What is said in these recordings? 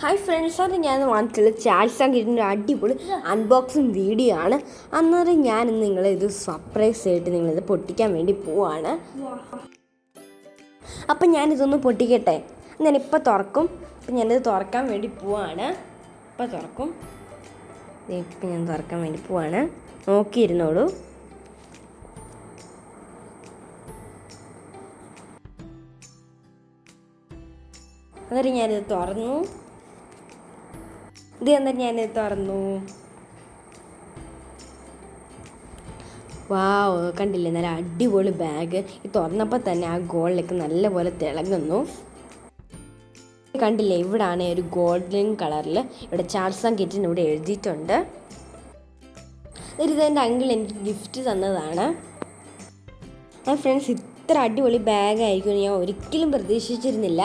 Hi friends, അത് ഞാൻ വന്നിട്ടുള്ള ചാൾസാൻ കിട്ടുന്ന അടിപൊളി അൺബോക്സിങ് വീഡിയോ ആണ്. അന്നേരം ഞാൻ നിങ്ങളെ ഇത് സർപ്രൈസ് ആയിട്ട് നിങ്ങളിത് പൊട്ടിക്കാൻ വേണ്ടി പോവാണ്. അപ്പം ഞാനിതൊന്ന് പൊട്ടിക്കട്ടെ. ഞാനിപ്പോൾ തുറക്കും. അപ്പം ഞാനിത് തുറക്കാൻ വേണ്ടി പോവാണ്. ഇപ്പം തുറക്കും. ഇപ്പം ഞാൻ തുറക്കാൻ വേണ്ടി പോവാണ്. നോക്കിയിരുന്നോളൂ. അന്നേരം ഞാനിത് തുറന്നു. എന്നിട്ട് ഞാനിത് തുറന്നു. വാവ്, കണ്ടില്ലേ, നല്ല അടിപൊളി ബാഗ്. ഈ തുറന്നപ്പോൾ തന്നെ ആ ഗോൾഡിലേക്ക് നല്ലപോലെ തിളങ്ങുന്നു. കണ്ടില്ലേ, ഇവിടാണ് ഒരു ഗോൾഡൻ കളറിൽ ഇവിടെ ചാൾസാൻ കിച്ചൻ ഇവിടെ എഴുതിയിട്ടുണ്ട്. ഇതെൻ്റെ അങ്കിൾ എനിക്ക് ഗിഫ്റ്റ് തന്നതാണ്. ഫ്രണ്ട്സ്, ഇത്ര അടിപൊളി ബാഗായിരിക്കും ഞാൻ ഒരിക്കലും പ്രതീക്ഷിച്ചിരുന്നില്ല.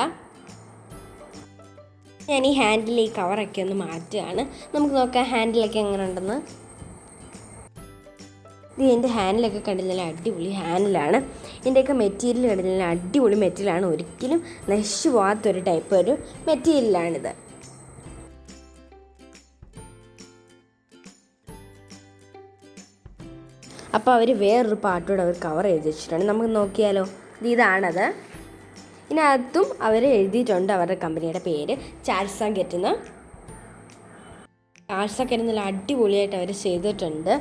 ഞാൻ ഈ ഹാൻഡിൽ ഈ കവറൊക്കെ ഒന്ന് മാറ്റുകയാണ്. നമുക്ക് നോക്കാം ഹാൻഡിലൊക്കെ എങ്ങനെ ഉണ്ടെന്ന്. ഇത് എൻ്റെ ഹാൻഡിലൊക്കെ കണ്ടില്ല, അടിപൊളി ഹാൻഡിലാണ്. ഇതിൻ്റെയൊക്കെ മെറ്റീരിയൽ കണ്ടില്ല, അടിപൊളി മെറ്റീരിയലാണ്. ഒരിക്കലും നശിച്ചു പോകാത്തൊരു ടൈപ്പ് ഒരു മെറ്റീരിയലാണിത്. അപ്പോൾ അവർ വേറൊരു പാർട്ടോടെ അവർ കവർ ചെയ്ത് വെച്ചിട്ടുണ്ട്. നമുക്ക് നോക്കിയാലോ. ഇതാണത്. ഇതിനകത്തും അവർ എഴുതിയിട്ടുണ്ട് അവരുടെ കമ്പനിയുടെ പേര്, ചാൾസാൻ കിറ്റുന്ന. ചാൾസാൻ കിറ്റ് നല്ല അടിപൊളിയായിട്ട് അവർ ചെയ്തിട്ടുണ്ട്.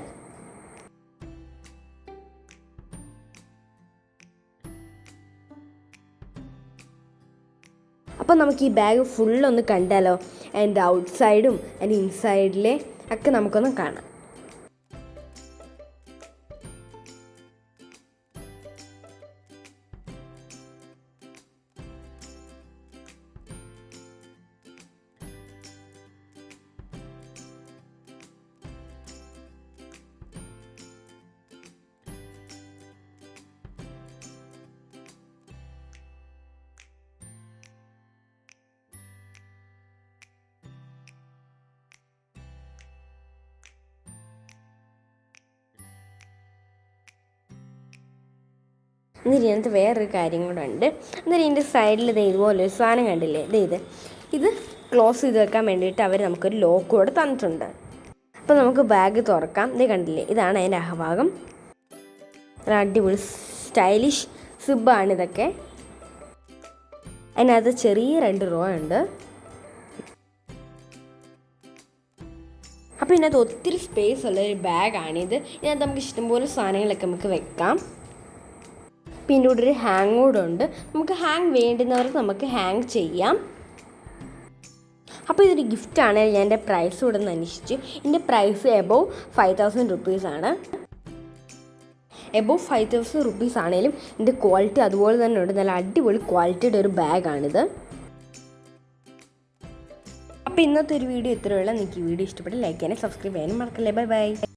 അപ്പോൾ നമുക്ക് ഈ ബാഗ് ഫുള്ളൊന്ന് കണ്ടാലോ. അതിൻ്റെ ഔട്ട്സൈഡും അതിൻ്റെ ഇൻസൈഡിലെ ഒക്കെ നമുക്കൊന്ന് കാണാം. എന്നിട്ട് ഇതിനകത്ത് വേറൊരു കാര്യം കൂടെ ഉണ്ട്. എന്നിട്ട് ഇതിൻ്റെ സൈഡിൽ ഇതുപോലെ ഒരു സാധനം കണ്ടില്ലേ, ഇത് ക്ലോസ് ചെയ്ത് വെക്കാൻ വേണ്ടിയിട്ട് അവർ നമുക്കൊരു ലോക്ക് കൂടെ തന്നിട്ടുണ്ട്. അപ്പോൾ നമുക്ക് ബാഗ് തുറക്കാം. കണ്ടില്ലേ, ഇതാണ് അതിൻ്റെ അഹഭാഗം. അടിപൊളി സ്റ്റൈലിഷ് സിബാണ് ഇതൊക്കെ. അതിനകത്ത് ചെറിയ 2 റോ ഉണ്ട്. അപ്പോൾ ഇതിനകത്ത് ഒത്തിരി സ്പേസ് ഉള്ളൊരു ബാഗാണിത്. ഇതിനകത്ത് നമുക്ക് ഇഷ്ടംപോലെ സാധനങ്ങളൊക്കെ നമുക്ക് വെക്കാം. പിന്നെ ഇവിടെ ഒരു ഹാങ് കൂടെ ഉണ്ട്. നമുക്ക് ഹാങ് വേണ്ടുന്നവർക്ക് നമുക്ക് ഹാങ് ചെയ്യാം. അപ്പോൾ ഇതൊരു ഗിഫ്റ്റാണ്. ഞാൻ എൻ്റെ പ്രൈസ് കൂടെ ഒന്ന് അന്വേഷിച്ചു. ഇതിൻ്റെ പ്രൈസ് എബോവ് 5000 റുപ്പീസാണ്. എബോവ് 5000 റുപ്പീസ് ആണെങ്കിലും ഇതിൻ്റെ ക്വാളിറ്റി അതുപോലെ തന്നെ ഉണ്ട്. നല്ല അടിപൊളി ക്വാളിറ്റിയുടെ ഒരു ബാഗാണിത്. അപ്പോൾ ഇന്നത്തെ ഒരു വീഡിയോ ഇത്രയുള്ള. നിങ്ങൾക്ക് ഈ വീഡിയോ ഇഷ്ടപ്പെട്ട് ലൈക്ക് ചെയ്യാനും സബ്സ്ക്രൈബ് ചെയ്യാനും മറക്കല്ലേ. Bye bye.